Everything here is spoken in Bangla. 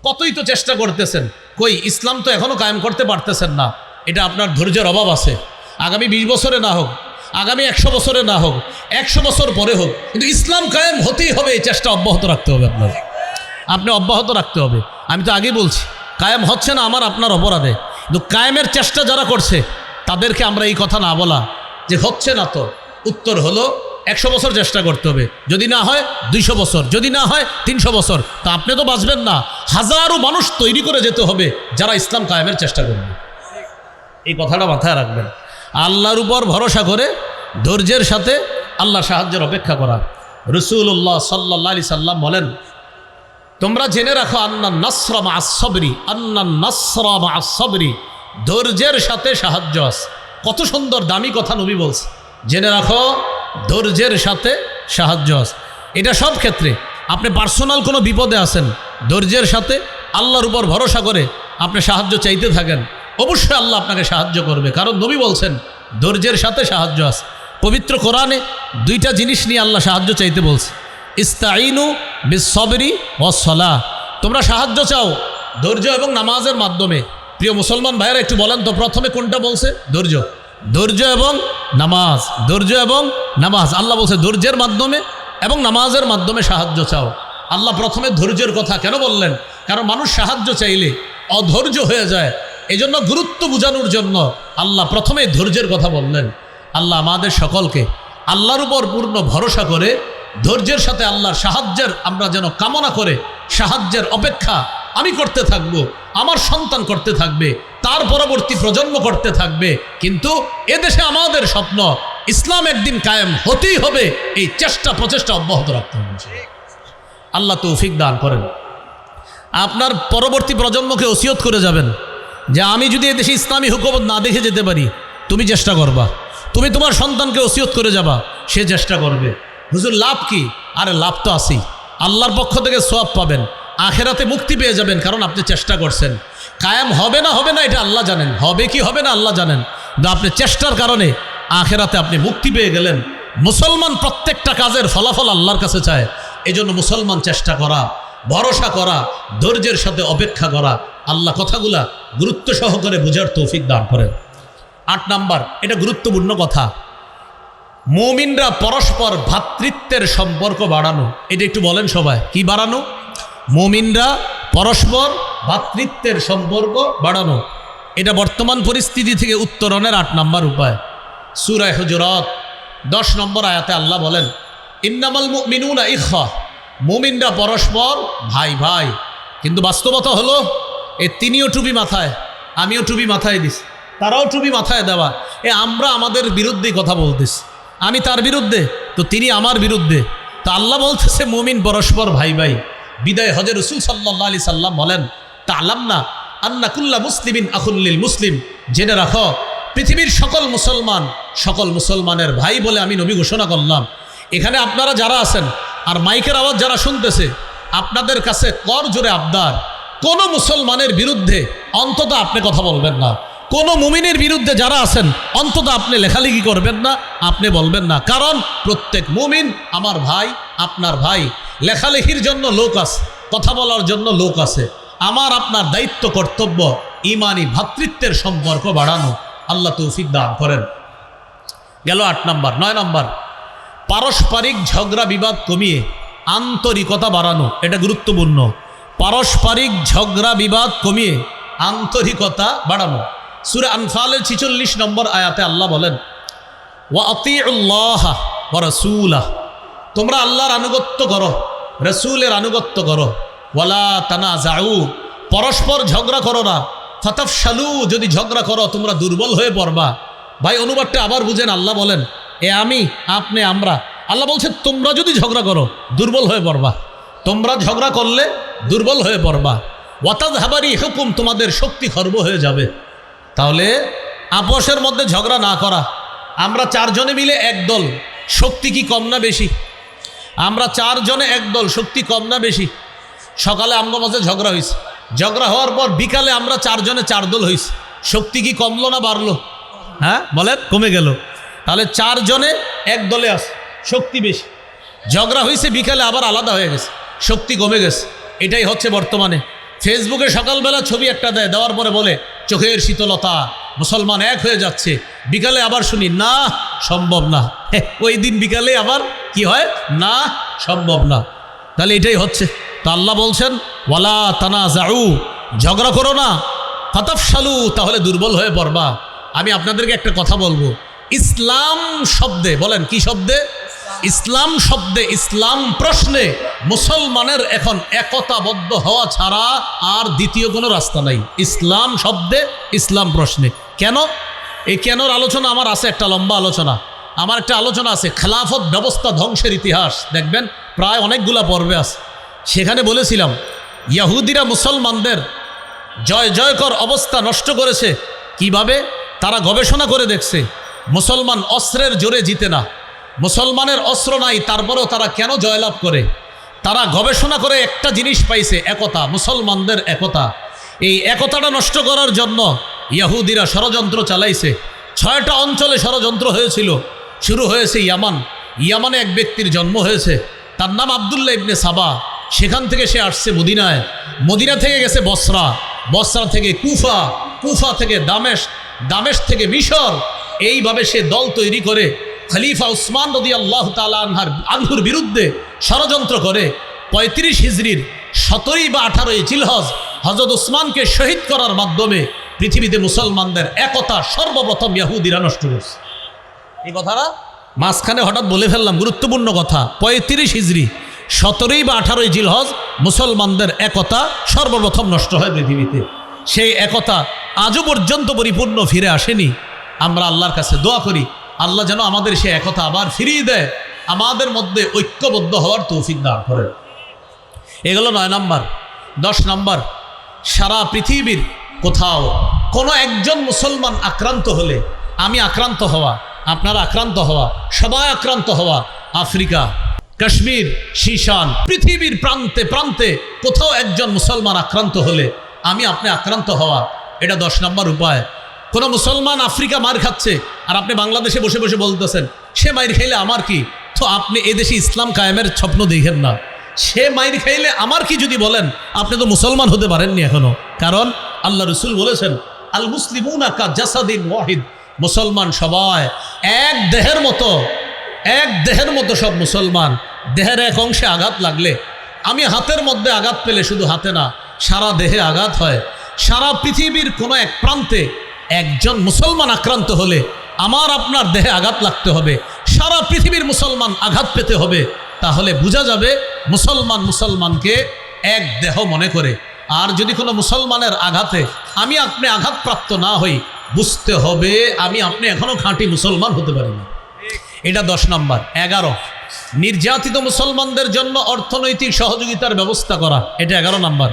কতই তো চেষ্টা করতেছেন, কই ইসলাম তো এখনও কায়েম করতে পারতেছেন না। এটা আপনার ধৈর্যের অভাব আছে। আগামী 20 বছরে না হোক, আগামী 100 বছরে না হোক, 100 বছর পরে হোক, কিন্তু ইসলাম কায়েম হতেই হবে। এই চেষ্টা অব্যাহত রাখতে হবে আপনি অব্যাহত রাখতে হবে। আমি তো আগেই বলছি, কায়েম হচ্ছে না আমার আপনার অপরাধে, কিন্তু কায়েমের চেষ্টা যারা করছে তাদেরকে আমরা এই কথা না বলা যে হচ্ছে না, তো উত্তর হলো 100 বছর চেষ্টা করতে হবে, যদি না হয় 200 বছর, যদি না হয় 300 বছর। তা আপনি তো বাঁচবেন না, হাজারো মানুষ তৈরি করে যেতে হবে যারা ইসলাম কায়েমের চেষ্টা করবে। এই কথাটা মাথায় রাখবেন। আল্লাহর উপর ভরসা করে ধৈর্যের সাথে আল্লাহ সাহায্যের অপেক্ষা করা। রাসূলুল্লাহ সাল্লাল্লাহু আলাইহি সাল্লাম বলেন, তোমরা জেনে রাখো আন্নান নাসরা মা'আস সাবরি, আন্নান নাসরা মা'আস সাবরি, ধৈর্যের সাথে সাহায্য আছে। কত সুন্দর দামি কথা নবী বলছে, জেনে রাখো ধৈর্যের সাথে সাহায্য আছে। এটা সব ক্ষেত্রে। আপনি পার্সোনাল কোনো বিপদে আছেন, ধৈর্যের সাথে আল্লাহর উপর ভরসা করে আপনি সাহায্য চাইতে থাকেন, অবশ্যই আল্লাহ আপনাকে সাহায্য করবে। কারণ নবী বলছেন ধৈর্যের সাথে সাহায্য আছে। পবিত্র কোরআনে 2টা জিনিস নিয়ে আল্লাহ সাহায্য চাইতে বলছে, ইস্তাইনু বিস-সবরি ওয়াস-সালাহ। তোমরা সাহায্য চাও ধৈর্য এবং নামাজের মাধ্যমে। প্রিয় মুসলমান ভাইয়েরা একটু বলেন তো, প্রথমে কোনটা বলছে? ধৈর্য, ধৈর্য এবং নামাজ, ধৈর্য এবং নামাজ। আল্লাহ বলছে ধৈর্যের মাধ্যমে এবং নামাজের মাধ্যমে সাহায্য চাও। আল্লাহ প্রথমে ধৈর্যের কথা কেন বললেন? কারণ মানুষ সাহায্য চাইলে অধৈর্য হয়ে যায়। এই জন্য গুরুত্ব বোঝানোর জন্য আল্লাহ প্রথমে ধৈর্যের কথা বললেন। আল্লাহ আমাদের সকলকে আল্লাহর উপর পূর্ণ ভরসা করে ধৈর্যের সাথে আল্লাহর সাহায্যের আমরা যেন কামনা করে সাহায্যের অপেক্ষা আমি করতে থাকব, আমার সন্তান করতে থাকবে, তার পরবর্তী প্রজন্ম করতে থাকবে। কিন্তু এদেশে আমাদের স্বপ্ন ইসলাম একদিন কায়েম হতেই হবে। এই চেষ্টা প্রচেষ্টা অব্যাহত রাখতে হবে। আল্লাহ তৌফিক দান করেন। আপনার পরবর্তী প্রজন্মকে ওসিয়ত করে যাবেন যে আমি যদি এদেশে ইসলামী হুকুমত না দেখে যেতে পারি, তুমি চেষ্টা করবা। তুমি তোমার সন্তানকে ওসিয়ত করে যাবা, সে চেষ্টা করবে। হুজুর লাভ কি? আরে লাভ তো আছেই, আল্লাহর পক্ষ থেকে সওয়াব পাবেন, আখেরাতে মুক্তি পেয়ে যাবেন, কারণ আপনি চেষ্টা করছেন। কায়েম হবে না এটা আল্লাহ জানেন, হবে কি হবে না আল্লাহ জানেন, কিন্তু আপনি চেষ্টার কারণে আখেরাতে আপনি মুক্তি পেয়ে গেলেন। মুসলমান প্রত্যেকটা কাজের ফলাফল আল্লাহর কাছে চায়। এই জন্য মুসলমান চেষ্টা করা, ভরসা করা, ধৈর্যের সাথে অপেক্ষা করা। আল্লাহ কথাগুলা গুরুত্ব সহকারে বুঝার তৌফিক দান করেন। 8 নাম্বার, এটা গুরুত্বপূর্ণ কথা, মুমিনরা পরস্পর ভ্রাতৃত্বের সম্পর্ক বাড়ানো। এটা একটু বলেন সবাই, কি বাড়ানো? মুমিনরা পরস্পর ভ্রাতৃত্বের সম্পর্ক বাড়ানো। এটা বর্তমান পরিস্থিতি থেকে উত্তরণের 8 নাম্বার উপায়। সূরা হুজুরাত 10 নম্বর আয়াতে আল্লাহ বলেন, ইন্নামাল মুমিনুনা ইখওয়া, মুমিনরা পরস্পর ভাই ভাই। কিন্তু বাস্তবতা হলো তিনিও টুপি মাথায়, আমিও টুপি মাথায় দিস, তারাও টুপি মাথায় দেওয়া। আমরা আমাদের বিরুদ্ধেই কথা বলতেছি, আমি তার বিরুদ্ধে, তো তিনি আমার বিরুদ্ধে। তা আল্লাহ বলতেছে মুমিন পরস্পর ভাই ভাই। বিদায় হজে রাসূল সাল্লাল্লাহু আলাইহি সাল্লাম বলেন, তা'লামনা আন্না কুল্লা মুসলিমিন আখুল লিল মুসলিম, জেনে রাখো পৃথিবীর সকল মুসলমানের ভাই বলে আমি নবী ঘোষণা করলাম। এখানে আপনারা যারা আছেন আর মাইকের আওয়াজ যারা শুনতেছে, আপনাদের কাছে কর জোরে আবদার, কোনো মুসলমানের বিরুদ্ধে অন্তত আপনি কথা বলবেন না। কোনো মুমিনের বিরুদ্ধে যারা আছেন অন্তত আপনি লেখালেখি করবেন না, আপনি বলবেন না। কারণ প্রত্যেক মুমিন আমার ভাই, আপনার ভাই। লেখালেখির জন্য লোক আছে, কথা বলার জন্য লোক আছে। আমার আপনার দায়িত্ব কর্তব্য ইমানি ভ্রাতৃত্বের সম্পর্ক বাড়ানো। আল্লাহ তৌফিক দান করেন। গেল 8 নাম্বার। 9 নাম্বার, পারস্পরিক ঝগড়া বিবাদ কমিয়ে আন্তরিকতা বাড়ানো। এটা গুরুত্বপূর্ণ। পারস্পরিক ঝগড়া বিবাদ কমিয়ে আন্তরিকতা বাড়ানো। সূরা আনফালের 46 নম্বর আয়াতে আল্লাহ বলেন, ওয়া আতিউল্লাহ ওয়া রাসূলাহ, তোমরা আল্লাহর আনুগত্য করো, রাসূলের আনুগত্য করো। ওয়ালা তানাজাউ, পরস্পর ঝগড়া করো না। ফাতাফশালু, যদি ঝগড়া করো তোমরা দুর্বল হয়ে পড়বা। ভাই অনুবাদটা আবার বুঝেন। আল্লাহ বলেন আমি, আপনি, আমরা। আল্লাহ বলছে তোমরা যদি ঝগড়া করো দুর্বল হয়ে পড়বা, তোমরা ঝগড়া করলে দুর্বল হয়ে পড়বা। ওয়াতাযহাবা রিহুকুম, তোমাদের শক্তি খর্ব হয়ে যাবে। তাহলে আপোষের মধ্যে ঝগড়া না করা। আমরা 4 জনে মিলে এক দল, শক্তি কি কম না বেশি? আমরা 4 জনে এক দল, শক্তি কম না বেশি? সকালে আমার মাঝে ঝগড়া হয়েছে, ঝগড়া হওয়ার পর বিকালে আমরা 4 জনে 4 দল হয়েছে, শক্তি কি কমলো না বাড়লো? হ্যাঁ বলেন, কমে গেল। তাহলে 4 জনে এক দলে আছে, শক্তি বেশি। ঝগড়া হয়েছে বিকালে আবার আলাদা হয়ে গেছে, শক্তি কমে গেছে। এটাই হচ্ছে বর্তমানে ফেসবুকে সকালবেলা ছবি একটা দেয়, দেওয়ার পরে বলে চোখের শীতলতা, মুসলমান এক হয়ে যাচ্ছে। বিকালে আবার শুনি না, সম্ভব না। ওই দিন বিকালে আবার কি হয়, না, সম্ভব না। তাহলে এটাই হচ্ছে। তো আল্লাহ বলছেন ওয়ালা তানাজাউ, ঝগড়া করো না, ফাতাফশালু, তাহলে দুর্বল হয়ে পড়বা। আমি আপনাদেরকে একটা কথা বলবো, ইসলাম শব্দে, বলেন কি শব্দে, ইসলাম শব্দে, ইসলাম প্রশ্নে মুসলমানের এখন একতাবদ্ধ হওয়া ছাড়া আর দ্বিতীয় কোনো রাস্তা নাই। ইসলাম শব্দে, ইসলাম প্রশ্নে। কেন? এই কেনর আলোচনা আমার আছে, একটা লম্বা আলোচনা। আমার একটা আলোচনা আছে খেলাফত ব্যবস্থা ধ্বংসের ইতিহাস, দেখবেন প্রায় অনেকগুলা পর্বে আছে। সেখানে বলেছিলাম ইহুদিরা মুসলমানদের জয় জয়কর অবস্থা নষ্ট করেছে কিভাবে। তারা গবেষণা করে দেখছে মুসলমান অস্ত্রের জোরে জিতে না, মুসলমানের অস্ত্র নাই, তারপরেও তারা কেন জয়লাভ করে। তারা গবেষণা করে একটা জিনিস পাইছে, একতা, মুসলমানদের একতা। এই একতাটা নষ্ট করার জন্য ইহুদিরা ষড়যন্ত্র চালাইছে। 6টা অঞ্চলে ষড়যন্ত্র হয়েছিল। শুরু হয়েছে ইয়ামান। ইয়ামানে এক ব্যক্তির জন্ম হয়েছে, তার নাম আবদুল্লাহ ইবনে সাবা। সেখান থেকে সে আসছে মদিনায়, মদিনা থেকে গেছে বসরা, বসরা থেকে কুফা, কুফা থেকে দামেস্ক, দামেস্ক থেকে মিশর। এইভাবে সে দল তৈরি করে খলিফা উসমান রাদিয়াল্লাহু তাআলা আনহুর বিরুদ্ধে ষড়যন্ত্র করে 35 হিজরির 17 বা 18 জিলহজ হযরত উসমানকে শহীদ করার মাধ্যমে পৃথিবীতে মুসলমানদের একতা সর্বপ্রথম ইহুদিরা নষ্ট করছে। এই কথাটা মাঝখানে হঠাৎ বলে ফেললাম, গুরুত্বপূর্ণ কথা। 35 হিজরি 17 বা 18 জিলহজ মুসলমানদের একতা সর্বপ্রথম নষ্ট হয় পৃথিবীতে। সেই একতা আজও পর্যন্ত পরিপূর্ণ ফিরে আসেনি। আমরা আল্লাহর কাছে দোয়া করি আল্লাহ যেন আমাদের সেই একতা আবার ফিরিয়ে দেয়, আমাদের মধ্যে ঐক্যবদ্ধ হওয়ার তৌফিক দান করে। এগুলো 9 নম্বর। 10 নম্বর, সারা পৃথিবীর কোথাও কোনো একজন মুসলমান আক্রান্ত হলে, আমি আক্রান্ত হওয়া, আপনারা আক্রান্ত হওয়া, সবাই আক্রান্ত হওয়া, আফ্রিকা, কাশ্মীর, শীশান, পৃথিবীর প্রান্তে প্রান্তে কোথাও একজন মুসলমান আক্রান্ত হলে আমি আপনি আক্রান্ত হওয়া, এটা 10 নম্বর উপায়। কোনো মুসলমান আফ্রিকা মার খাচ্ছে আর আপনি বাংলাদেশে বসে বসে বলতেছেন সে মাইর খাইলে আমার কি, তো আপনি এদেশে ইসলাম কায়েমের স্বপ্ন দেখেন না। সে মাইর খাইলে আমার কি যদি বলেন, আপনি তো মুসলমান হতে পারেননি এখনো। কারণ আল্লাহ রসুল বলেছেন আল মুসলিমুনা কা জাসাদিন ওয়াহিদ, মুসলমান সবাই এক দেহের মতো, এক দেহের মতো সব মুসলমান। দেহের এক অংশে আঘাত লাগলে, আমি হাতের মধ্যে আঘাত পেলে শুধু হাতে না, সারা দেহে আঘাত হয়। সারা পৃথিবীর কোনো এক প্রান্তে একজন মুসলমান আক্রান্ত হলে আমার আপনার দেহে আঘাত লাগতে হবে, সারা পৃথিবীর মুসলমান আঘাত পেতে হবে। তাহলে বোঝা যাবে মুসলমান মুসলমানকে এক দেহ মনে করে। আর যদি কোনো মুসলমানের আঘাতে আমি আপনি আঘাতপ্রাপ্ত না হই, বুঝতে হবে আমি আপনি এখনো খাঁটি মুসলমান হতে পারিনি। এটা 10 নম্বর। 11, নির্যাতিত মুসলমানদের জন্য অর্থনৈতিক সহযোগিতার ব্যবস্থা করা, এটা 11 নম্বর।